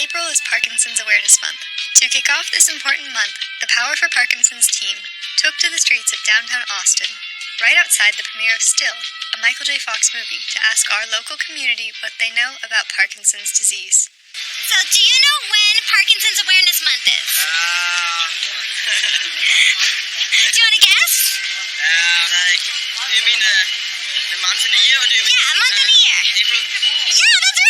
April is Parkinson's Awareness Month. To kick off this important month, the Power for Parkinson's team took to the streets of downtown Austin, right outside the premiere of Still, a Michael J. Fox movie, to ask our local community what they know about Parkinson's disease. So, do you know when Parkinson's Awareness Month is? Do you want to guess? You mean the month and the year, or do you mean? Yeah, a month and a year. April? Yeah, that's right!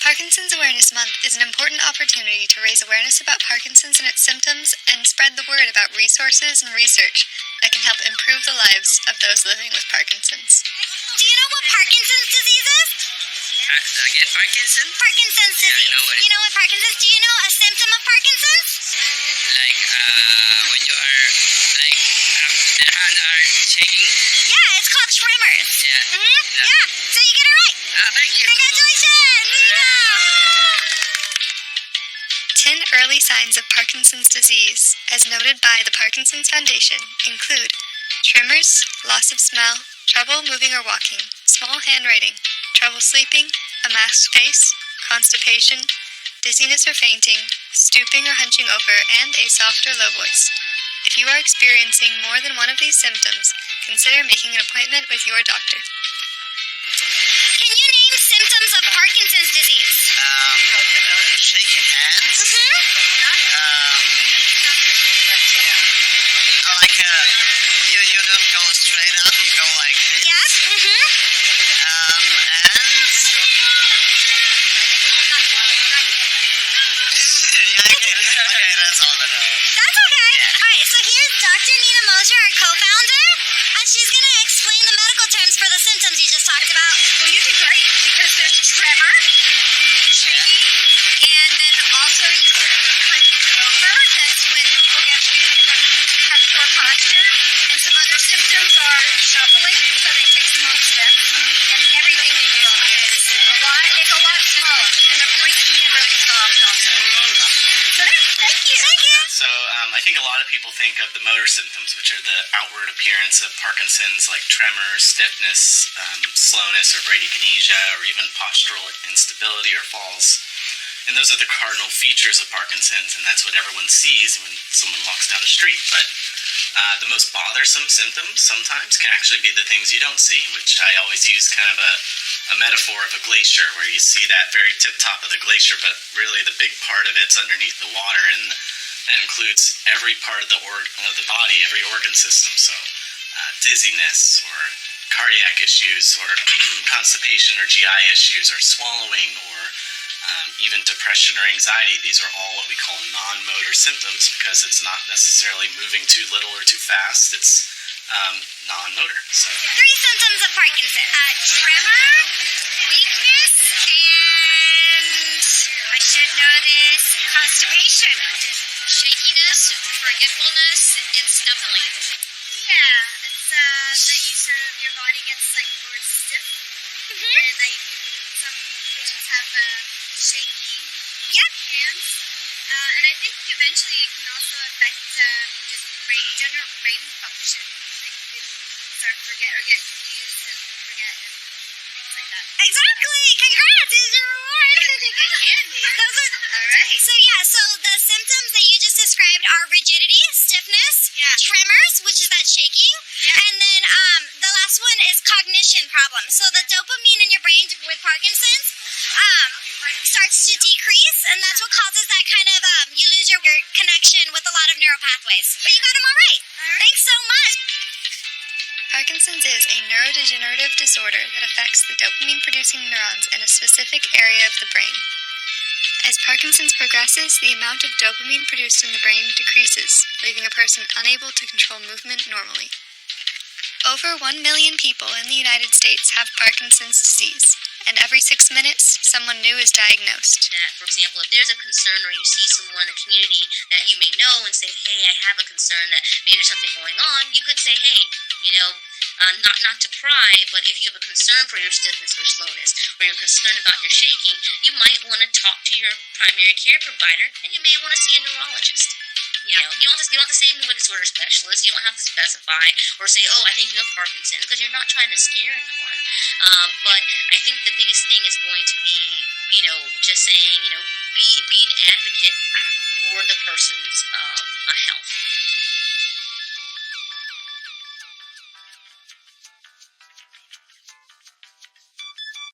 Parkinson's Awareness Month is an important opportunity to raise awareness about Parkinson's and its symptoms and spread the word about resources and research that can help improve the lives of those living with Parkinson's. Do you know what Parkinson's disease is? Again, Parkinson? Parkinson's Yeah, I disease. know it. You know what Parkinson's? Do you know a symptom of Parkinson's? Like, when you are, like, the hands are shaking? Yeah, it's called tremors. Yeah. Yeah, so you get it right. Thank you. Congratulations! Yeah. 10 early signs of Parkinson's disease, as noted by the Parkinson's Foundation, include tremors, loss of smell, trouble moving or walking, small handwriting, trouble sleeping, a masked face, constipation, dizziness or fainting, stooping or hunching over, and a soft or low voice. If you are experiencing more than one of these symptoms, consider making an appointment with your doctor. Can you name symptoms of Parkinson's disease? Shaking hands. Like, you don't go straight up, you go like this. Yes? Okay, that's all I know. That's okay. Yeah. Alright, so here's Dr. Nina Mosher, our co-founder, and she's going to explain the medical terms for the symptoms you just talked about. Well, you did great because there's tremor, shaking, and then also you hunching over. That's when people get weak and they have poor posture. And some other symptoms are shuffling, so they take small steps, and everything they do is a lot slower, and the voice can get really soft also. So thank you. Thank you. So I think a lot of people think of the motor symptoms, which are the outward appearance of Parkinson's, like tremors, stiffness, slowness or bradykinesia, or even postural instability or falls. And those are the cardinal features of Parkinson's, and that's what everyone sees when someone walks down the street. But the most bothersome symptoms sometimes can actually be the things you don't see, which I always use kind of a metaphor of a glacier, where you see that very tip top of the glacier, but really the big part of it's underneath the water, and that includes every part of the body, every organ system. So dizziness, or cardiac issues, or constipation, or GI issues, or swallowing, or even depression or anxiety. These are all what we call non-motor symptoms, because it's not necessarily moving too little or too fast. It's non-motor. So 3 symptoms of Parkinson. Tremor, weakness, and I should know this, constipation, shakiness, forgetfulness, and stumbling. Yeah, it's that you sort of, your body gets like more stiff, and like some patients have shaky hands, and I think eventually it can also affect just general brain function. Like you can start to forget or get confused and forget and things like that. Exactly. Congrats. Here's your reward. All right. So the symptoms that you just described are rigidity, stiffness, tremors, which is that shaking, and then the last one is cognition problems. So the dopamine in your brain with Parkinson's starts to decrease, and that's what causes that kind of you lose your connection with a lot of neural pathways. But you got them all right. Thanks so much. Parkinson's is a neurodegenerative disorder that affects the dopamine-producing neurons in a specific area of the brain. As Parkinson's progresses, the amount of dopamine produced in the brain decreases, leaving a person unable to control movement normally. Over 1 million people in the United States have Parkinson's disease, and every 6 minutes, someone new is diagnosed. That, for example, if there's a concern or you see someone in the community that you may know and say, hey, I have a concern that maybe there's something going on, you could say, hey, not to pry, but if you have a concern for your stiffness or slowness, or you're concerned about your shaking, you might want to talk to your primary care provider, and you may want to see a neurologist. You don't have to say movement disorder specialist. You don't have to specify or say, oh, I think you have Parkinson, because you're not trying to scare anyone. But I think the biggest thing is going to be, just saying, be an advocate for the person's health.